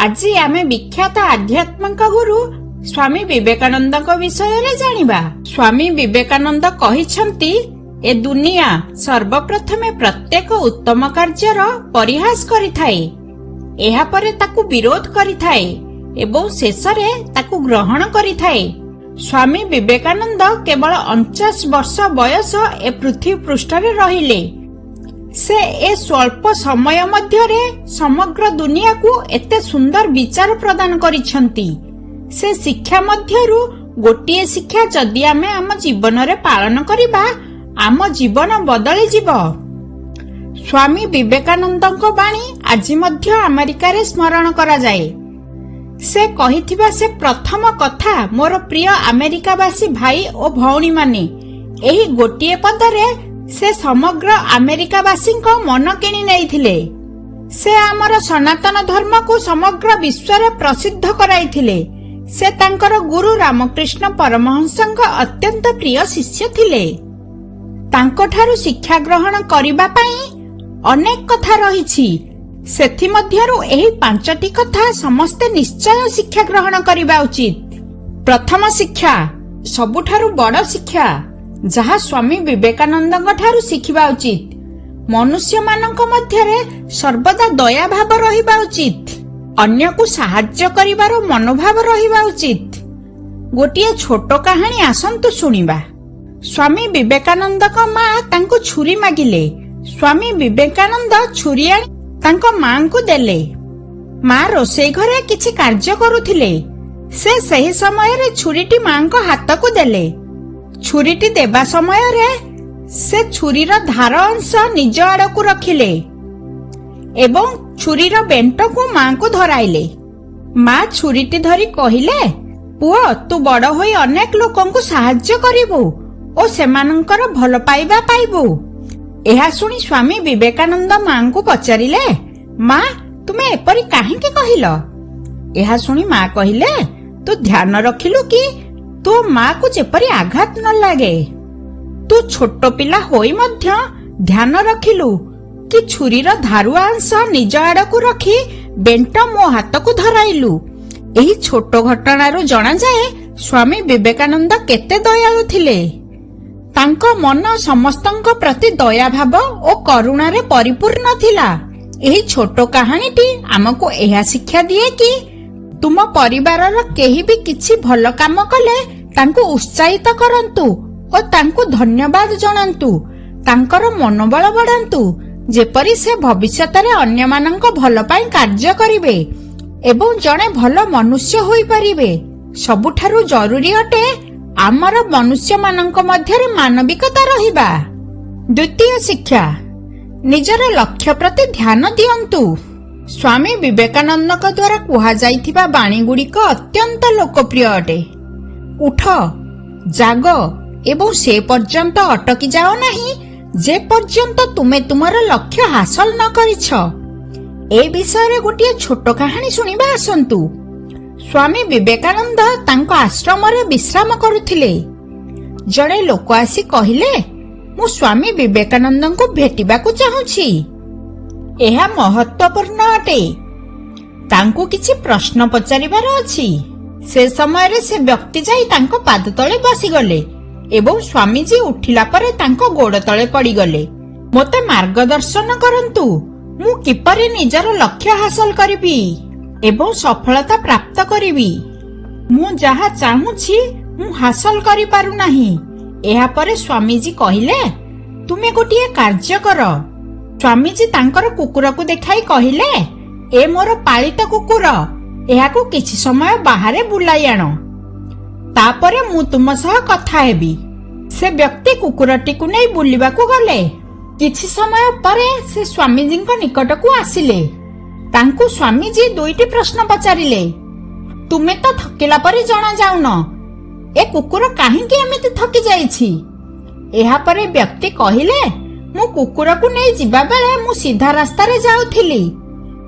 ଆଜି ଆମେ ବିଖ୍ୟାତ ଆଧ୍ୟାତ୍ମିକ ଗୁରୁ ସ୍ୱାମୀ ବିବେକାନନ୍ଦଙ୍କ ବିଷୟରେ ଜାଣିବା। ସ୍ୱାମୀ ବିବେକାନନ୍ଦ କହିଛନ୍ତି, ଏ ଦୁନିଆ ସର୍ବପ୍ରଥମେ ପ୍ରତ୍ୟେକ ଉତ୍ତମ କାର୍ଯ୍ୟର ପରିହାସ କରିଥାଏ, ଏହାପରେ ତାକୁ ବିରୋଧ କରିଥାଏ ଏବଂ ଶେଷରେ ତାକୁ ଗ୍ରହଣ କରିଥାଏ। ସ୍ୱାମୀ ବିବେକାନନ୍ଦ କେବଳ 49 ବର୍ଷ ବୟସ ଏ ପୃଥିବୀ ପୃଷ୍ଠରେ ରହିଲେ। ସେ ଏ ସ୍ୱଳ୍ପ ସମୟ ମଧ୍ୟରେ ସମଗ୍ର ଦୁନିଆକୁ ଏତେ ସୁନ୍ଦର ବିଚାର ପ୍ରଦାନ କରିଛନ୍ତି। ସେ ଶିକ୍ଷା ମଧ୍ୟରୁ ଗୋଟିଏ ଶିକ୍ଷା ଯଦି ଆମେ ଆମ ଜୀବନରେ ପାଳନ କରିବା, ଆମ ଜୀବନ ବଦଳିଯିବ। ସ୍ୱାମୀ ବିବେକାନନ୍ଦଙ୍କ ବାଣୀ ଆଜି ମଧ୍ୟ ଆମେରିକାରେ ସ୍ମରଣ କରାଯାଏ। ସେ କହିଥିବା ସେ ପ୍ରଥମ କଥା, ମୋର ପ୍ରିୟ ଆମେରିକାବାସୀ ଭାଇ ଓ ଭଉଣୀମାନେ, ଏହି ଗୋଟିଏ ପଦରେ ସେ ସମଗ୍ର ଆମେରିକାବାସୀଙ୍କ ମନ କିଣି ନେଇଥିଲେ। ସେ ଆମର ସନାତନ ଧର୍ମକୁ ସମଗ୍ର ବିଶ୍ୱରେ ପ୍ରସିଦ୍ଧ କରାଇଥିଲେ। ସେ ତାଙ୍କର ଗୁରୁ ରାମକୃଷ୍ଣ ପରମହଂସଙ୍କ ଅତ୍ୟନ୍ତ ପ୍ରିୟ ଶିଷ୍ୟ ଥିଲେ। ତାଙ୍କଠାରୁ ଶିକ୍ଷା ଗ୍ରହଣ କରିବା ପାଇଁ ଅନେକ କଥା ରହିଛି। ସେଥିମଧ୍ୟରୁ ଏହି 5ଟି କଥା ସମସ୍ତେ ନିଶ୍ଚୟ ଶିକ୍ଷା ଗ୍ରହଣ କରିବା ଉଚିତ। ପ୍ରଥମ ଶିକ୍ଷା, ସବୁଠାରୁ ବଡ଼ ଶିକ୍ଷା, ଯାହା ସ୍ୱାମୀ ବିବେକାନନ୍ଦଙ୍କ ଠାରୁ ଶିଖିବା ଉଚିତ। ମନୁଷ୍ୟମାନଙ୍କ ମଧ୍ୟରେ ସର୍ବଦା ଦୟାଭାବ ରହିବା ଉଚିତ। ଅନ୍ୟକୁ ସାହାଯ୍ୟ କରିବାର ମନୋଭାବ ରହିବା ଉଚିତ। ଗୋଟିଏ ଛୋଟ କାହାଣୀ ଆସନ୍ତୁ ଶୁଣିବା। ସ୍ୱାମୀ ବିବେକାନନ୍ଦଙ୍କ ମା ତାଙ୍କୁ ଛୁରୀ ମାଗିଲେ। ସ୍ୱାମୀ ବିବେକାନନ୍ଦ ଛୁରୀ ଆଣି ତାଙ୍କ ମାଙ୍କୁ ଦେଲେ। ମା ରୋଷେଇ ଘରେ କିଛି କାର୍ଯ୍ୟ କରୁଥିଲେ। ସେ ସେହି ସମୟରେ ଛୁରୀଟି ମାଙ୍କ ହାତକୁ ଦେଲେ। ଛୁରୀଟି ଦେବା ସମୟରେ ସେ ଛୁରୀର ଧାର ଅଂଶ ନିଜ ଆଡ଼କୁ ରଖିଲେ ଏବଂ ଛୁରୀର ବେଣ୍ଟକୁ ମାଙ୍କୁ ଧରାଇଲେ। ମା ଛୁରୀଟି ଧରି କହିଲେ, ପୁଅ, ତୁ ବଡ଼ ହୋଇ ଅନେକ ଲୋକଙ୍କୁ ସାହାଯ୍ୟ କରିବୁ ଓ ସେମାନଙ୍କର ଭଲ ପାଇବା ପାଇବୁ। ଏହା ଶୁଣି ସ୍ୱାମୀ ବିବେକାନନ୍ଦ ମାଙ୍କୁ ପଚାରିଲେ, ମା, ତୁମେ ଏପରି କାହିଁକି କହିଲ? ଏହା ଶୁଣି ମା କହିଲେ, ତୁ ଧ୍ୟାନ ରଖିଲୁ କି ତୋ ମାକୁ ଯେପରି ଆଘାତ ନ ଲାଗେ। ତୁ ଛୋଟ ପିଲା ହୋଇ ମଧ୍ୟ ଧ୍ୟାନ ରଖିଲୁ କି ଛୁରୀର ଧାରୁଆ ଅଂଶ ନିଜ ଆଡ଼କୁ ରଖି ବେଣ୍ଟ ମୋ ହାତକୁ ଧରାଇଲୁ। ଏହି ଛୋଟ ଘଟଣାରୁ ଜଣାଯାଏ ସ୍ୱାମୀ ବିବେକାନନ୍ଦ କେତେ ଦୟାଳୁ ଥିଲେ। ତାଙ୍କ ମନ ସମସ୍ତଙ୍କ ପ୍ରତି ଦୟାଭାବ ଓ କରୁଣାରେ ପରିପୂର୍ଣ୍ଣ ଥିଲା। ଏହି ଛୋଟ କାହାଣୀଟି ଆମକୁ ଏହା ଶିକ୍ଷା ଦିଏ କି ତୁମ ପରିବାରର କେହି ବି କିଛି ଭଲ କାମ କଲେ ତାଙ୍କୁ ଉତ୍ସାହିତ କରନ୍ତୁ ଓ ତାଙ୍କୁ ଧନ୍ୟବାଦ ଜଣାନ୍ତୁ। ତାଙ୍କର ମନୋବଳ ବଢ଼ାନ୍ତୁ, ଯେପରି ସେ ଭବିଷ୍ୟତରେ ଅନ୍ୟମାନଙ୍କ ଭଲ ପାଇଁ କାର୍ଯ୍ୟ କରିବେ ଏବଂ ଜଣେ ଭଲ ମନୁଷ୍ୟ ହୋଇପାରିବେ। ସବୁଠାରୁ ଜରୁରୀ ଅଟେ ଆମର ମନୁଷ୍ୟମାନଙ୍କ ମଧ୍ୟରେ ମାନବିକତା ରହିବା। ଦ୍ୱିତୀୟ ଶିକ୍ଷା, ନିଜର ଲକ୍ଷ୍ୟ ପ୍ରତି ଧ୍ୟାନ ଦିଅନ୍ତୁ। ସ୍ୱାମୀ ବିବେକାନନ୍ଦଙ୍କ ଦ୍ୱାରା କୁହାଯାଇଥିବା ବାଣୀଗୁଡ଼ିକ ଅତ୍ୟନ୍ତ ଲୋକପ୍ରିୟ ଅଟେ। ଉଠ, ଜାଗ ଏବଂ ସେ ପର୍ଯ୍ୟନ୍ତ ଅଟକି ଯାଅ ନାହିଁ ଯେ ପର୍ଯ୍ୟନ୍ତ ତୁମେ ତୁମର ଲକ୍ଷ୍ୟ ହାସଲ ନ କରିଛ। ଏ ବିଷୟରେ ଗୋଟିଏ ଛୋଟ କାହାଣୀ ଶୁଣିବା ଆସନ୍ତୁ। ସ୍ୱାମୀ ବିବେକାନନ୍ଦ ତାଙ୍କ ଆଶ୍ରମରେ ବିଶ୍ରାମ କରୁଥିଲେ। ଜଣେ ଲୋକ ଆସି କହିଲେ, ମୁଁ ସ୍ୱାମୀ ବିବେକାନନ୍ଦଙ୍କୁ ଭେଟିବାକୁ ଚାହୁଁଛି। ଏହା ମହତ୍ୱପୂର୍ଣ୍ଣ ଅଟେ। ତାଙ୍କୁ କିଛି ପ୍ରଶ୍ନ ପଚାରିବାର ଅଛି। ସେ ସମୟରେ ସେ ବ୍ୟକ୍ତି ଯାଇ ତାଙ୍କ ପାଦ ତଳେ ବସିଗଲେ ଏବଂ ସ୍ୱାମୀଜୀ ଉଠିଲା ପରେ ତାଙ୍କ ଗୋଡ଼ ତଳେ ପଡ଼ିଗଲେ। ମୋତେ ମାର୍ଗଦର୍ଶନ କରନ୍ତୁ, ମୁଁ କିପରି ନିଜର ଲକ୍ଷ୍ୟ ହାସଲ କରିବି ଏବଂ ସଫଳତା ପ୍ରାପ୍ତ କରିବି। ମୁଁ ଯାହା ଚାହୁଁଛି ମୁଁ ହାସଲ କରିପାରୁନାହିଁ। ଏହାପରେ ସ୍ୱାମୀଜୀ କହିଲେ, ତୁମେ ଗୋଟିଏ କାର୍ଯ୍ୟ କର। ସ୍ୱାମୀଜୀ ତାଙ୍କର କୁକୁରକୁ ଦେଖାଇ କହିଲେ, ଏ ମୋର ପାଳିତ କୁକୁର, ଏହାକୁ କିଛି ସମୟ ବାହାରେ ବୁଲାଇ ଆଣ, ତାପରେ ମୁଁ ତୁମ ସହ କଥା ହେବି। ସେ ବ୍ୟକ୍ତି କୁକୁରଟିକୁ ନେଇ ବୁଲିବାକୁ ଗଲେ। କିଛି ସମୟ ପରେ ସେ ସ୍ୱାମୀଜୀଙ୍କ ନିକଟକୁ ଆସିଲେ। ତାଙ୍କୁ ସ୍ୱାମୀଜୀ 2ଟି ପ୍ରଶ୍ନ ପଚାରିଲେ। ତୁମେ ତ ଥକିଲା ପରି ଜଣାଯାଉନ, ଏ କୁକୁର କାହିଁକି ଏମିତି ଥକି ଯାଇଛି? ଏହାପରେ ବ୍ୟକ୍ତି କହିଲେ, ମୁଁ କୁକୁରକୁ ନେଇ ଯିବା ବେଳେ ମୁଁ ସିଧା ରାସ୍ତାରେ ଯାଉଥିଲି।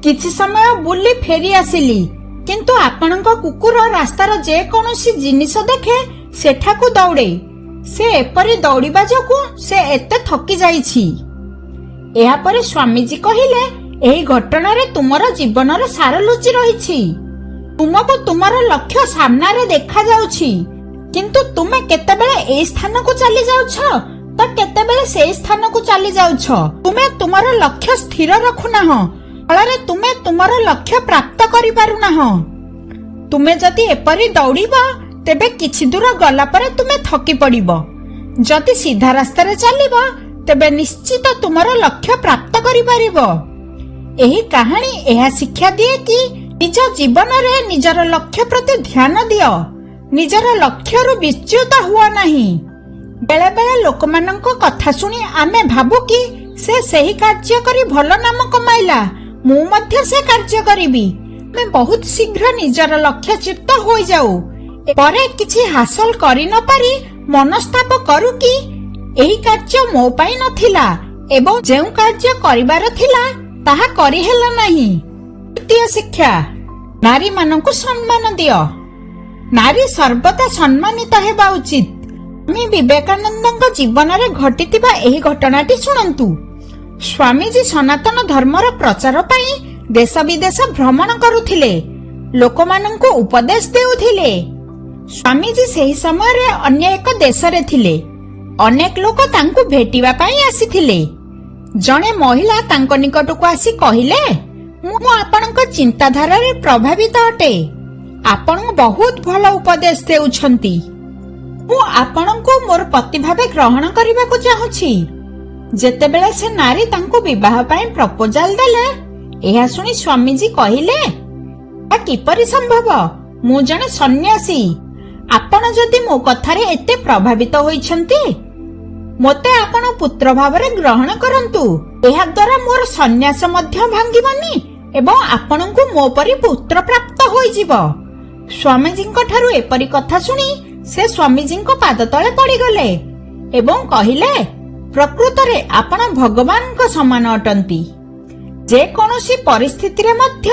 କିଛି ସମୟ ବୁଲି ଫେରି ଆସିଲି, କିନ୍ତୁ ଆପଣଙ୍କ କୁକୁର ରାସ୍ତାର ଯେକୌଣସି ଜିନିଷ ଦେଖେ ସେଠାକୁ ଦୌଡ଼େ। ସେ ଏପରି ଦୌଡ଼ିବା ଯୋଗୁଁ ସେ ଏତେ ଥକି ଯାଇଛି। ଏହାପରେ ସ୍ୱାମୀଜୀ କହିଲେ, ଏହି ଘଟଣାରେ ତୁମର ଜୀବନର ସାର ଲୁଚି ରହିଛି। ତୁମକୁ ତୁମର ଲକ୍ଷ୍ୟ ସାମ୍ନାରେ ଦେଖାଯାଉଛି, କିନ୍ତୁ ତୁମେ କେତେବେଳେ ଏଇ ସ୍ଥାନକୁ ଚାଲି ଯାଉଛ ତ କେତେବେଳେ ସେଇ ସ୍ଥାନକୁ ଚାଲି ଯାଉଛ। ତୁମେ ତୁମର ଲକ୍ଷ୍ୟ ସ୍ଥିର ରଖୁନାହଁ, ଫଳରେ ତୁମେ ତୁମର ଲକ୍ଷ୍ୟ ପ୍ରାପ୍ତ କରିପାରୁନାହଁ। ତୁମେ ଯଦି ଏପରି ଦୌଡ଼ିବ ତେବେ କିଛି ଦୂର ଗଲା ପରେ ତୁମେ ଥକି ପଡ଼ିବ। ଯଦି ସିଧା ରାସ୍ତାରେ ଚାଲିବ ତେବେ ନିଶ୍ଚିତ ତୁମର ଲକ୍ଷ୍ୟ ପ୍ରାପ୍ତ କରିପାରିବ। ଏହି କାହାଣୀ ଏହା ଶିକ୍ଷା ଦିଏ କି ନିଜ ଜୀବନରେ ନିଜର ଲକ୍ଷ୍ୟ ପ୍ରତି ଧ୍ୟାନ ଦିଅ, ନିଜର ଲକ୍ଷ୍ୟରୁ ବିଚ୍ୟୁତ ହୁଅ ନାହିଁ। ବେଳେ ବେଳେ ଲୋକମାନଙ୍କ କଥା ଶୁଣି ଆମେ ଭାବୁ କି ସେ ସେହି କାର୍ଯ୍ୟ କରି ଭଲ ନାମ କମାଇଲା, ମୁଁ ମଧ୍ୟ ସେ କାର୍ଯ୍ୟ କରିବି। ଆମେ ବହୁତ ଶୀଘ୍ର ନିଜର ଲକ୍ଷ୍ୟଚ୍ୟୁତ ହୋଇଯାଉ। ପରେ କିଛି ହାସଲ କରି ନ ପାରି ମନସ୍ତାପ କରୁ କି ଏହି କାର୍ଯ୍ୟ ମୋ ପାଇଁ ନଥିଲା ଏବଂ ଯେଉଁ କାର୍ଯ୍ୟ କରିବାର ଥିଲା ତାହା କରିହେଲା ନାହିଁ। ତୃତୀୟ ଶିକ୍ଷା, ନାରୀମାନଙ୍କୁ ସମ୍ମାନ ଦିଅ। ନାରୀ ସର୍ବଦା ସମ୍ମାନିତ ହେବା ଉଚିତ। ସ୍ୱାମୀ ବିବେକାନନ୍ଦଙ୍କ ଜୀବନରେ ଘଟିଥିବା ଏହି ଘଟଣାଟି ଶୁଣନ୍ତୁ। ସ୍ୱାମୀଜୀ ସନାତନ ଧର୍ମର ପ୍ରଚାର ପାଇଁ ଦେଶ ବିଦେଶ ଭ୍ରମଣ କରୁଥିଲେ, ଲୋକମାନଙ୍କୁ ଉପଦେଶ ଦେଉଥିଲେ। ସ୍ୱାମୀଜୀ ସେହି ସମୟରେ ଅନ୍ୟ ଏକ ଦେଶରେ ଥିଲେ। ଅନେକ ଲୋକ ତାଙ୍କୁ ଭେଟିବା ପାଇଁ ଆସିଥିଲେ। ଜଣେ ମହିଳା ତାଙ୍କ ନିକଟକୁ ଆସି କହିଲେ, ମୁଁ ଆପଣଙ୍କ ଚିନ୍ତାଧାରାରେ ପ୍ରଭାବିତ ଅଟେ। ଆପଣ ବହୁତ ଭଲ ଉପଦେଶ ଦେଉଛନ୍ତି। ମୁଁ ଆପଣଙ୍କୁ ମୋର ପତି ଭାବେ ଗ୍ରହଣ କରିବାକୁ ଚାହୁଁଛି। ଯେତେବେଳେ ସେ ନାରୀ ତାଙ୍କୁ ବିବାହ ପାଇଁ ପ୍ରପୋଜାଲ ଦେଲେ, ଏହା ଶୁଣି ସ୍ୱାମୀଜୀ କହିଲେ, କିପରି ସମ୍ଭବ? ମୁଁ ଜଣେ ସନ୍ନ୍ୟାସୀ। ଆପଣ ଯଦି ମୋ କଥାରେ ଏତେ ପ୍ରଭାବିତ ହୋଇଛନ୍ତି, ମୋତେ ଆପଣ ପୁତ୍ର ଭାବରେ ଗ୍ରହଣ କରନ୍ତୁ। ଏହା ଦ୍ୱାରା ମୋର ସନ୍ନ୍ୟାସ ମଧ୍ୟ ଭାଙ୍ଗିବନି ଏବଂ ଆପଣଙ୍କୁ ମୋ ପରି ପୁତ୍ର ପ୍ରାପ୍ତ ହୋଇଯିବ। ସ୍ୱାମୀଜୀଙ୍କ ଠାରୁ ଏପରି କଥା ଶୁଣି ସେ ସ୍ୱାମୀଜୀଙ୍କ ପାଦ ତଳେ ପଡ଼ିଗଲେ ଏବଂ କହିଲେ, ପ୍ରକୃତରେ ଆପଣ ଭଗବାନଙ୍କ ସମାନ ଅଟନ୍ତି। ଯେକୌଣସି ପରିସ୍ଥିତିରେ ମଧ୍ୟ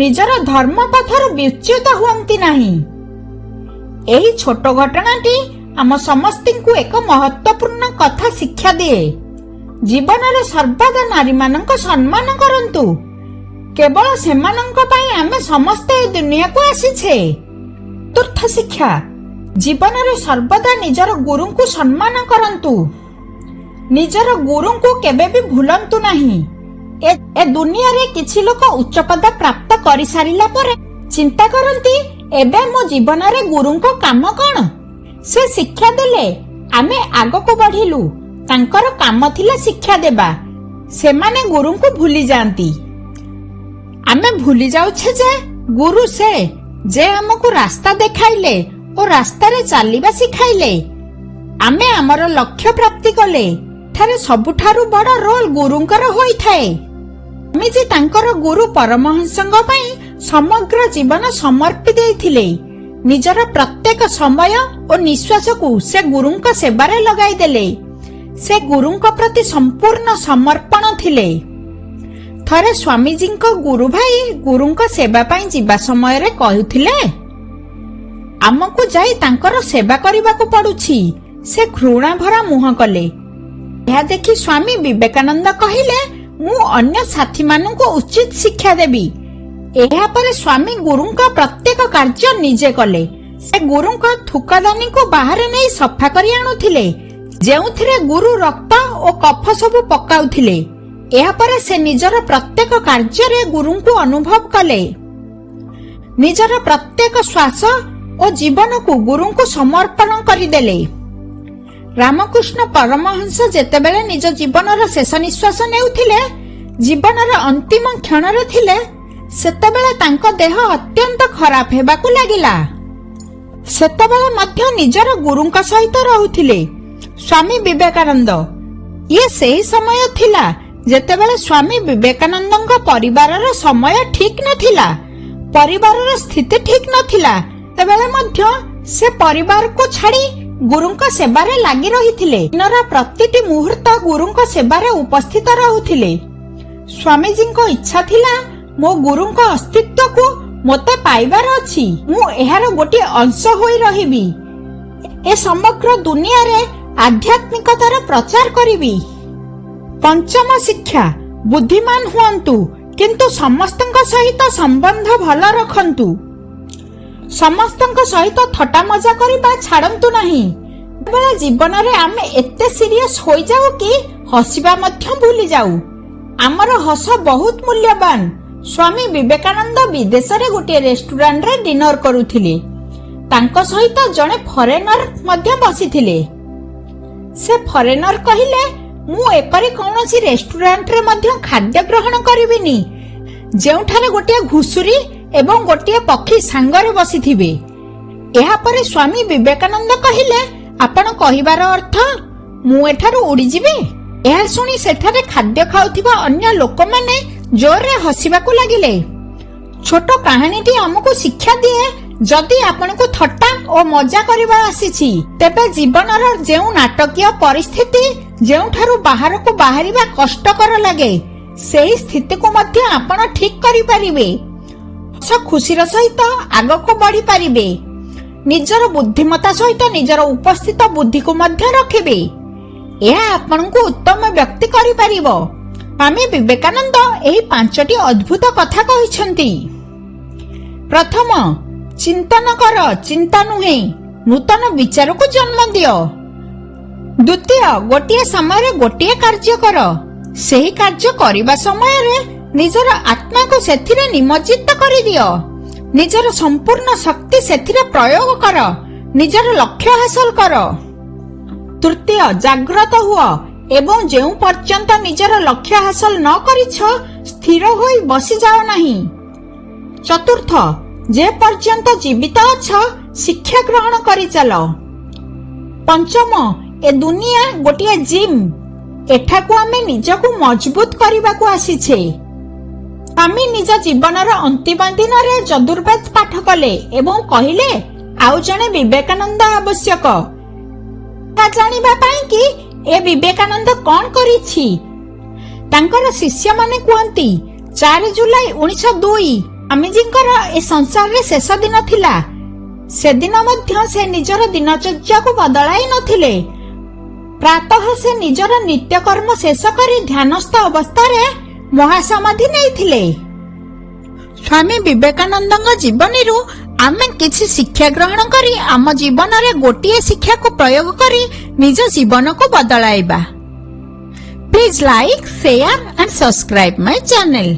ନିଜର ଧର୍ମ ପଥରୁ ବିଚ୍ୟୁତ ହୁଅନ୍ତି ନାହିଁ। ଏହି ଛୋଟ ଘଟଣାଟି ଆମ ସମସ୍ତଙ୍କୁ ଏକ ମହତ୍ୱପୂର୍ଣ୍ଣ କଥା ଶିକ୍ଷା ଦିଏ। ଜୀବନରେ ସର୍ବଦା ନାରୀମାନଙ୍କ ସମ୍ମାନ କରନ୍ତୁ। କେବଳ ସେମାନଙ୍କ ପାଇଁ ଆମେ ସମସ୍ତେ ଏ ଦୁନିଆକୁ ଆସିଛେ। ଚତୁର୍ଥ ଶିକ୍ଷା, ଜୀବନରେ ସର୍ବଦା ନିଜର ଗୁରୁଙ୍କୁ ସମ୍ମାନ କରନ୍ତୁ। ନିଜର ଗୁରୁଙ୍କୁ କେବେ ବି ଭୁଲନ୍ତୁ ନାହିଁ। ଏ ଦୁନିଆରେ କିଛି ଲୋକ ଉଚ୍ଚ ପଦ ପ୍ରାପ୍ତ କରିସାରିଲା ପରେ ଚିନ୍ତା କରନ୍ତି, ଏବେ ମୋ ଜୀବନରେ ଗୁରୁଙ୍କ କାମ କଣ? ସେ ଶିକ୍ଷା ଦେଲେ, ଆମେ ଆଗକୁ ବଢିଲୁ। ତାଙ୍କର କାମ ଥିଲା ଶିକ୍ଷା ଦେବା। ସେମାନେ ଗୁରୁଙ୍କୁ ଭୁଲି ଯାଆନ୍ତି। ଆମେ ଭୁଲି ଯାଉଛେ ଯେ ଗୁରୁ ସେ ଯେ ଆମକୁ ରାସ୍ତା ଦେଖାଇଲେ ଓ ରାସ୍ତାରେ ଚାଲିବା ଶିଖାଇଲେ। ଆମେ ଆମର ଲକ୍ଷ୍ୟ ପ୍ରାପ୍ତି କଲେ। ଏଠାରେ ସବୁଠାରୁ ବଡ଼ ରୋଲ ଗୁରୁଙ୍କର ହୋଇଥାଏ। ସ୍ୱାମୀଜୀ ତାଙ୍କର ଗୁରୁ ପରମହଂସଙ୍କ ପାଇଁ ସମଗ୍ର ଜୀବନ ସମର୍ପି ଦେଇଥିଲେ। ନିଜର ପ୍ରତ୍ୟେକ ସମୟ ଓ ନିଶ୍ୱାସକୁ ସେ ଗୁରୁଙ୍କ ସେବାରେ ଲଗାଇ ଦେଲେ। ସେ ଗୁରୁଙ୍କ ପ୍ରତି ସମ୍ପୂର୍ଣ୍ଣ ସମର୍ପଣ ଥିଲେ। ଥରେ ସ୍ୱାମୀଜୀଙ୍କ ଗୁରୁ ଭାଇ ଗୁରୁଙ୍କ ସେବା ପାଇଁ ଯିବା ସମୟରେ କହୁଥିଲେ, ଆମକୁ ଯାଇ ତାଙ୍କର ସେବା କରିବାକୁ ପଡୁଛି। ସେ ଘୃଣା ଭରା ମୁହଁ କଲେ। ଏହା ଦେଖି ସ୍ୱାମୀ ବିବେକାନନ୍ଦ କହିଲେ, ମୁଁ ଅନ୍ୟ ସାଥୀମାନଙ୍କୁ ଉଚିତ ଶିକ୍ଷା ଦେବି। ଏହାପରେ ସ୍ୱାମୀ ଗୁରୁଙ୍କ ପ୍ରତ୍ୟେକ କାର୍ଯ୍ୟ ନିଜେ କଲେ। ସେ ଗୁରୁଙ୍କ ଥୁକଦାନୀକୁ ବାହାରେ ନେଇ ସଫା କରି ଆଣୁଥିଲେ, ଯେଉଁଥିରେ ଗୁରୁ ରକ୍ତ ଓ କଫ ସବୁ ପକାଉଥିଲେ। ଏହାପରେ ସେ ନିଜର ପ୍ରତ୍ୟେକ କାର୍ଯ୍ୟରେ ଗୁରୁଙ୍କୁ ଅନୁଭବ କଲେ। ନିଜର ପ୍ରତ୍ୟେକ ଶ୍ୱାସ ଓ ଜୀବନକୁ ଗୁରୁଙ୍କୁ ସମର୍ପଣ କରିଦେଲେ। ରାମକୃଷ୍ଣ ପରମହଂସ ଯେତେବେଳେ ନିଜ ଜୀବନର ଶେଷ ନିଶ୍ୱାସ ନେଉଥିଲେ, ଜୀବନର ଅନ୍ତିମ କ୍ଷଣରେ ଥିଲେ, ସେତେବେଳେ ତାଙ୍କ ଦେହ ଅତ୍ୟନ୍ତ ଖରାପ ହେବାକୁ ଲାଗିଲା। ସେତେବେଳେ ମଧ୍ୟ ନିଜର ଗୁରୁଙ୍କ ସହିତ ରହୁଥିଲେ ସ୍ୱାମୀ ବିବେକାନନ୍ଦ। ଇଏ ସେହି ସମୟ ଥିଲା ଯେତେବେଳେ ସ୍ୱାମୀ ବିବେକାନନ୍ଦଙ୍କ ପରିବାରର ସମୟ ଠିକ ନଥିଲା, ପରିବାରର ସ୍ଥିତି ଠିକ ନଥିଲା। ସେତେବେଳେ ମଧ୍ୟ ସେ ପରିବାରକୁ ଛାଡ଼ି ଗୁରୁଙ୍କ ସେବାରେ ଲାଗି ରହିଥିଲେ। ଦିନର ପ୍ରତିଟି ମୁହୂର୍ତ୍ତ ଗୁରୁଙ୍କ ସେବାରେ ଉପସ୍ଥିତ ରହୁଥିଲେ। ସ୍ୱାମୀଜୀଙ୍କ ଇଚ୍ଛା ଥିଲା, ମୋ ଗୁରୁଙ୍କ ଅସ୍ତିତ୍ୱକୁ ମୋତେ ପାଇବାର ଅଛି। ମୁଁ ଏହାର ଗୋଟିଏ ଅଂଶ ହୋଇ ରହିବି। ଏ ସମଗ୍ର ଦୁନିଆରେ ଆଧ୍ୟାତ୍ମିକତାର ପ୍ରଚାର କରିବି। ପଞ୍ଚମ ଶିକ୍ଷା, ବୁଦ୍ଧିମାନ ହୁଅନ୍ତୁ କିନ୍ତୁ ସମସ୍ତଙ୍କ ସହିତ ସମ୍ବନ୍ଧ ଭଲ ରଖନ୍ତୁ। ସମସ୍ତଙ୍କ ସହିତ ଥଟ୍ଟା ମଜା କରିବା ଛାଡନ୍ତୁ ନାହିଁ। ବେଳ ଜୀବନରେ ଆମେ ଏତେ ସିରିୟସ୍ ହୋଇଯାଉ କି ହସିବା ମଧ୍ୟ ଭୁଲି ଯାଉ। ଆମର ହସ ବହୁତ ମୂଲ୍ୟବାନ। ସ୍ୱାମୀ ବିବେକାନନ୍ଦ ବିଦେଶରେ ଗୋଟିଏ ରେଷ୍ଟୁରାଣ୍ଟରେ ଡିନର କରୁଥିଲେ। ତାଙ୍କ ସହିତ ଜଣେ ଫରେନର ମଧ୍ୟ ବସିଥିଲେ। ସେ ଫରେନର କହିଲେ, ମୁଁ ଏପରି କୌଣସି ରେଷ୍ଟୁରାଣ୍ଟରେ ମଧ୍ୟ ଖାଦ୍ୟ ଗ୍ରହଣ କରିବିନି ଯେଉଁଠାରେ ଗୋଟିଏ ଘୁଷୁରୀ ଏବଂ ଗୋଟିଏ ପକ୍ଷୀ ସାଙ୍ଗରେ ବସିଥିବେ। ଏହାପରେ ସ୍ୱାମୀ ବିବେକାନନ୍ଦ କହିଲେ, ଆପଣ କହିବାର ଅର୍ଥ ମୁଁ ଏଠାରୁ ଉଡ଼ିଯିବି? ଏହା ଶୁଣି ସେଠାରେ ଖାଦ୍ୟ ଖାଉଥିବା ଅନ୍ୟ ଲୋକମାନେ ଜୋରରେ ହସିବାକୁ ଲାଗିଲେ। ଛୋଟ କାହାଣୀଟି ଆମକୁ ଶିକ୍ଷା ଦିଏ, ଯଦି ଆପଣଙ୍କୁ ଥଟ୍ଟା ଓ ମଜା କରିବା ଆସିଛି, ତେବେ ଜୀବନର ଯେଉଁ ନାଟକୀୟ ପରିସ୍ଥିତି ଯେଉଁଠାରୁ ବାହାରକୁ ବାହାରିବା କଷ୍ଟକର ଲାଗେ, ସେହି ସ୍ଥିତିକୁ ମଧ୍ୟ ଆପଣ ଠିକ୍ କରିପାରିବେ। ଖୁସିର ସହିତ ଆଗକୁ ବଢିପାରିବେ। ନିଜର ବୁଦ୍ଧିମତ୍ତା ସହିତ ନିଜର ଉପସ୍ଥିତ ବୁଦ୍ଧିକୁ ମଧ୍ୟ ରଖିବେ। ଏହା ଆପଣଙ୍କୁ ଉତ୍ତମ ବ୍ୟକ୍ତି କରିପାରିବ। ସ୍ୱାମୀ ବିବେକାନନ୍ଦ ଏହି 5ଟି ଅଦ୍ଭୁତ କଥା କହିଛନ୍ତି। ପ୍ରଥମ, ଚିନ୍ତନ କର, ଚିନ୍ତା ନୁହେଁ। ନୂତନ ବିଚାରକୁ ଜନ୍ମ ଦିଅ। ଦ୍ୱିତୀୟ, ଗୋଟିଏ ସମୟରେ ଗୋଟିଏ କାର୍ଯ୍ୟ କର। ସେହି କାର୍ଯ୍ୟ କରିବା ସମୟରେ ନିଜର ଆତ୍ମାକୁ ସେଥିରେ ନିମଜ୍ଜିତ କରିଦିଅ। ନିଜର ସମ୍ପୂର୍ଣ୍ଣ ଶକ୍ତି ସେଥିରେ ପ୍ରୟୋଗ କର। ନିଜର ଲକ୍ଷ୍ୟ ହାସଲ କର। ତୃତୀୟ, ଜାଗ୍ରତ ହୁଅ ଏବଂ ଯେଉଁ ପର୍ଯ୍ୟନ୍ତ ନିଜର ଲକ୍ଷ୍ୟ ହାସଲ ନ କରିଛ, ସ୍ଥିର ହୋଇ ବସିଯାଅ ନାହିଁ। ଚତୁର୍ଥ, ଯେ ପର୍ଯ୍ୟନ୍ତ ଜୀବିତ ଅଛ, ଶିକ୍ଷା ଗ୍ରହଣ କରିଚାଲ। ପଞ୍ଚମ, ଏ ଦୁନିଆ ଗୋଟିଏ ଜିମ୍। ଏଠାକୁ ଆମେ ନିଜକୁ ମଜବୁତ କରିବାକୁ ଆସିଛେ। ଆମେ ନିଜ ଜୀବନର ଅନ୍ତିମ ଦିନରେ ଯଜୁର୍ବେଦ ପାଠ କଲେ ଏବଂ କହିଲେ, ଆଉ ଜଣେ ବିବେକାନନ୍ଦ ଆବଶ୍ୟକ। ଜାଣିବା ପାଇଁ କି ଏ ବିବେକାନନ୍ଦ କଣ କରିଛି? ତାଙ୍କର ଶିଷ୍ୟମାନେ କୁହନ୍ତି, 4 ଜୁଲାଇ 1902 ସ୍ୱାମୀଜୀଙ୍କର ଏ ସଂସାରରେ ଶେଷ ଦିନ ଥିଲା। ସେଦିନ ମଧ୍ୟ ସେ ନିଜର ଦିନଚର୍ଯ୍ୟାକୁ ବଦଳାଇ ନଥିଲେ। ପ୍ରାତଃ ସେ ନିଜର ନିତ୍ୟକର୍ମ ଶେଷ କରି ଧ୍ୟାନସ୍ଥ ଅବସ୍ଥାରେ ମହାସମାଧି ନେଇଥିଲେ। ସ୍ୱାମୀ ବିବେକାନନ୍ଦଙ୍କ ଜୀବନୀରୁ ଆମେ କିଛି ଶିକ୍ଷା ଗ୍ରହଣ କରି ଆମ ଜୀବନରେ ଗୋଟିଏ ଶିକ୍ଷାକୁ ପ୍ରୟୋଗ କରି ନିଜ ଜୀବନକୁ ବଦଳାଇବା। Please like, share and subscribe my channel.